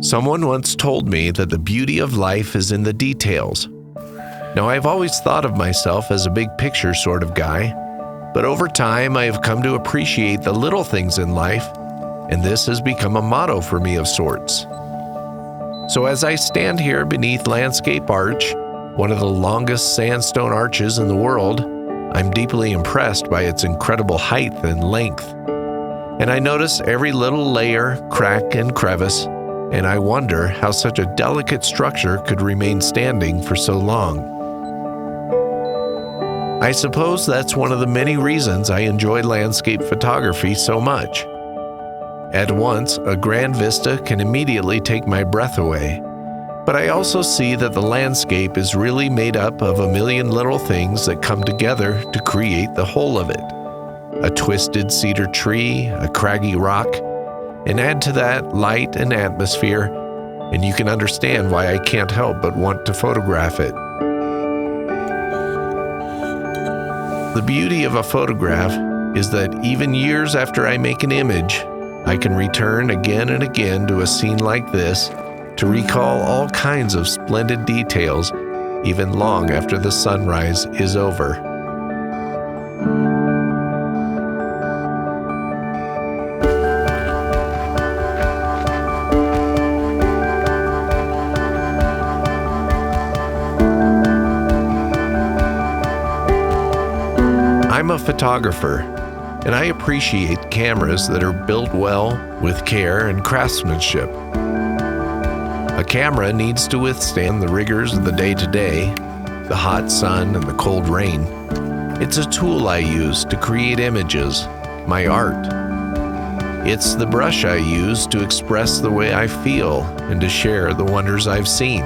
Someone once told me that the beauty of life is in the details. Now, I've always thought of myself as a big picture sort of guy, but over time I have come to appreciate the little things in life, and this has become a motto for me of sorts. So as I stand here beneath Landscape Arch, one of the longest sandstone arches in the world, I'm deeply impressed by its incredible height and length. And I notice every little layer, crack, and crevice, and I wonder how such a delicate structure could remain standing for so long. I suppose that's one of the many reasons I enjoy landscape photography so much. At once, a grand vista can immediately take my breath away, but I also see that the landscape is really made up of a million little things that come together to create the whole of it. A twisted cedar tree, a craggy rock, and add to that light and atmosphere, and you can understand why I can't help but want to photograph it. The beauty of a photograph is that even years after I make an image, I can return again and again to a scene like this to recall all kinds of splendid details, even long after the sunrise is over. I'm a photographer, and I appreciate cameras that are built well with care and craftsmanship. A camera needs to withstand the rigors of the day-to-day, the hot sun and the cold rain. It's a tool I use to create images, my art. It's the brush I use to express the way I feel and to share the wonders I've seen.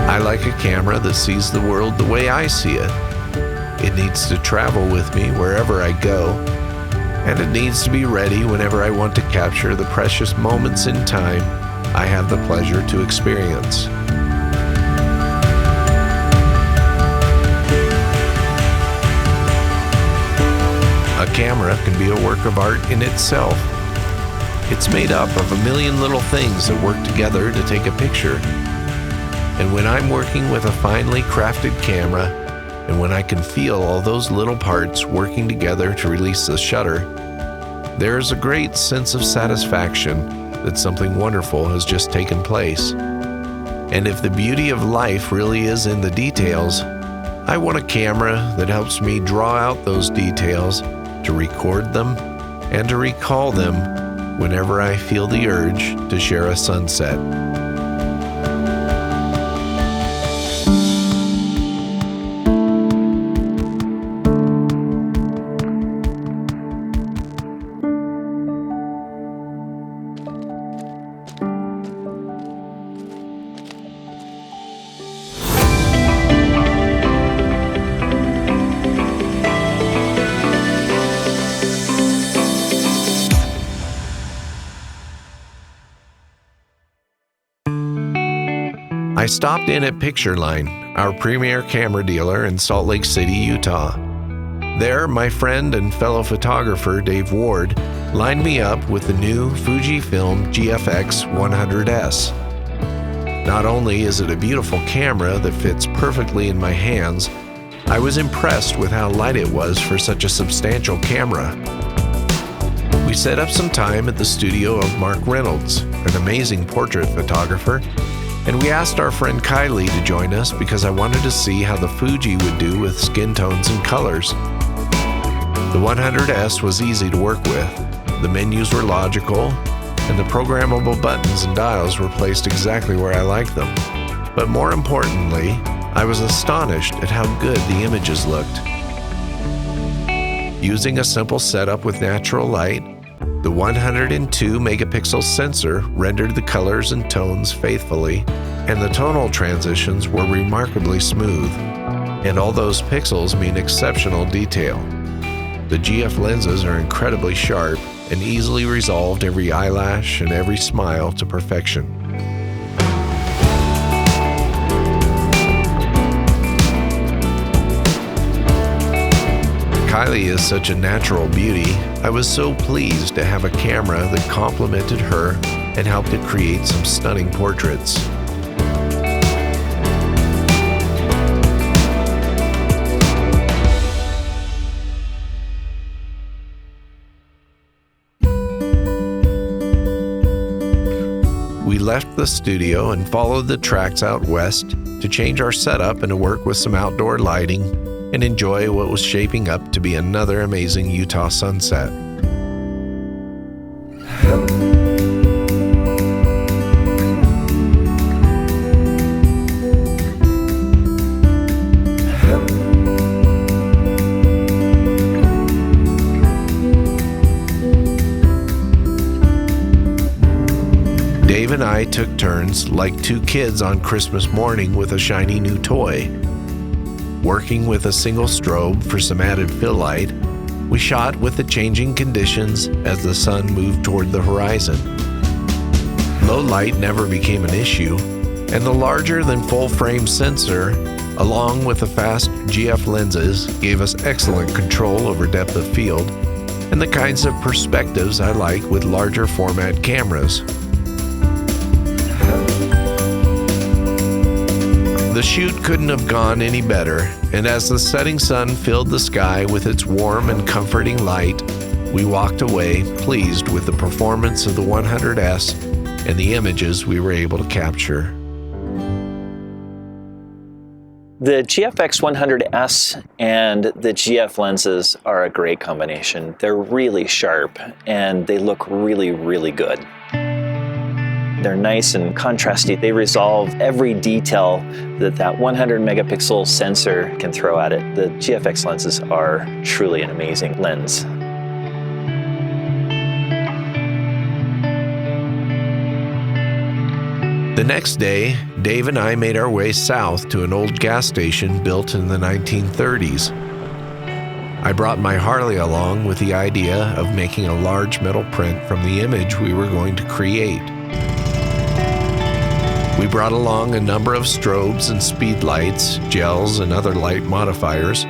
I like a camera that sees the world the way I see it. It needs to travel with me wherever I go, and it needs to be ready whenever I want to capture the precious moments in time I have the pleasure to experience. A camera can be a work of art in itself. It's made up of a million little things that work together to take a picture. And when I'm working with a finely crafted camera, and when I can feel all those little parts working together to release the shutter, there is a great sense of satisfaction that something wonderful has just taken place. And if the beauty of life really is in the details, I want a camera that helps me draw out those details, to record them, and to recall them whenever I feel the urge to share a sunset. I stopped in at Pictureline, our premier camera dealer in Salt Lake City, Utah. There, my friend and fellow photographer Dave Ward lined me up with the new Fujifilm GFX 100S. Not only is it a beautiful camera that fits perfectly in my hands, I was impressed with how light it was for such a substantial camera. We set up some time at the studio of Mark Reynolds, an amazing portrait photographer, and we asked our friend Kylie to join us because I wanted to see how the Fuji would do with skin tones and colors. The 100S was easy to work with. The menus were logical, and the programmable buttons and dials were placed exactly where I liked them. But more importantly, I was astonished at how good the images looked. Using a simple setup with natural light, the 102 megapixel sensor rendered the colors and tones faithfully, and the tonal transitions were remarkably smooth. And all those pixels mean exceptional detail. The GF lenses are incredibly sharp and easily resolved every eyelash and every smile to perfection. Kylie is such a natural beauty, I was so pleased to have a camera that complemented her and helped to create some stunning portraits. We left the studio and followed the tracks out west to change our setup and to work with some outdoor lighting and enjoy what was shaping up to be another amazing Utah sunset. Dave and I took turns like two kids on Christmas morning with a shiny new toy. Working with a single strobe for some added fill light, we shot with the changing conditions as the sun moved toward the horizon. Low light never became an issue, and the larger than full frame sensor, along with the fast GF lenses, gave us excellent control over depth of field and the kinds of perspectives I like with larger format cameras. The shoot couldn't have gone any better, and as the setting sun filled the sky with its warm and comforting light, we walked away pleased with the performance of the 100S and the images we were able to capture. The GFX 100S and the GF lenses are a great combination. They're really sharp and they look really, really good. They're nice and contrasty. They resolve every detail that 100 megapixel sensor can throw at it. The GFX lenses are truly an amazing lens. The next day, Dave and I made our way south to an old gas station built in the 1930s. I brought my Harley along with the idea of making a large metal print from the image we were going to create. We brought along a number of strobes and speed lights, gels, and other light modifiers.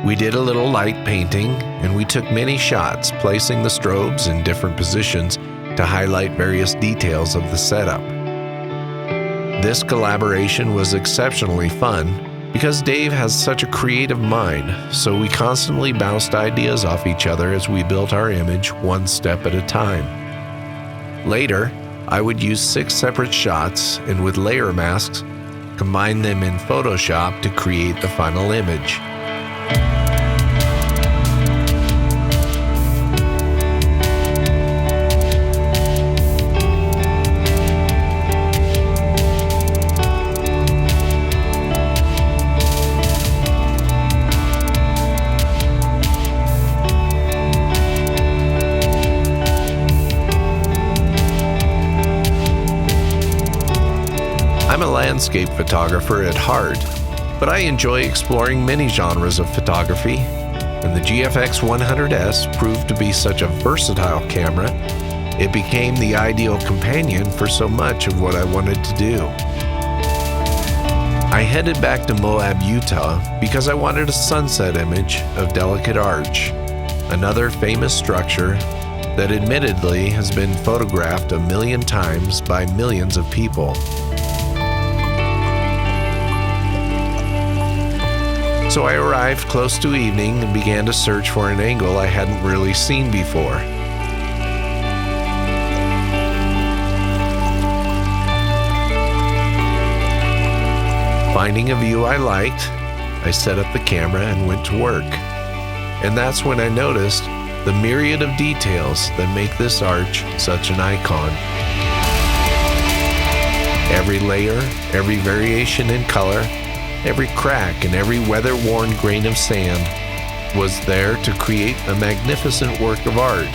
We did a little light painting, and we took many shots, placing the strobes in different positions to highlight various details of the setup. This collaboration was exceptionally fun because Dave has such a creative mind, so we constantly bounced ideas off each other as we built our image one step at a time. Later, I would use 6 separate shots and with layer masks, combine them in Photoshop to create the final image. I'm a landscape photographer at heart, but I enjoy exploring many genres of photography, and the GFX 100S proved to be such a versatile camera, it became the ideal companion for so much of what I wanted to do. I headed back to Moab, Utah, because I wanted a sunset image of Delicate Arch, another famous structure that admittedly has been photographed 1 million times by millions of people. So I arrived close to evening and began to search for an angle I hadn't really seen before. Finding a view I liked, I set up the camera and went to work. And that's when I noticed the myriad of details that make this arch such an icon. Every layer, every variation in color, every crack and every weather-worn grain of sand was there to create a magnificent work of art,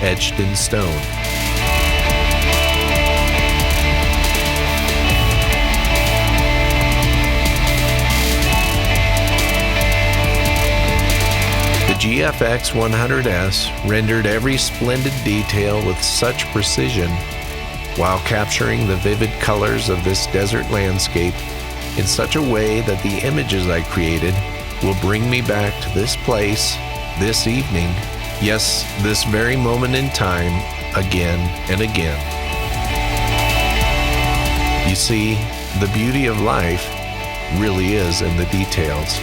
etched in stone. The GFX 100S rendered every splendid detail with such precision, while capturing the vivid colors of this desert landscape in such a way that the images I created will bring me back to this place, this evening, yes, this very moment in time, again and again. You see, the beauty of life really is in the details.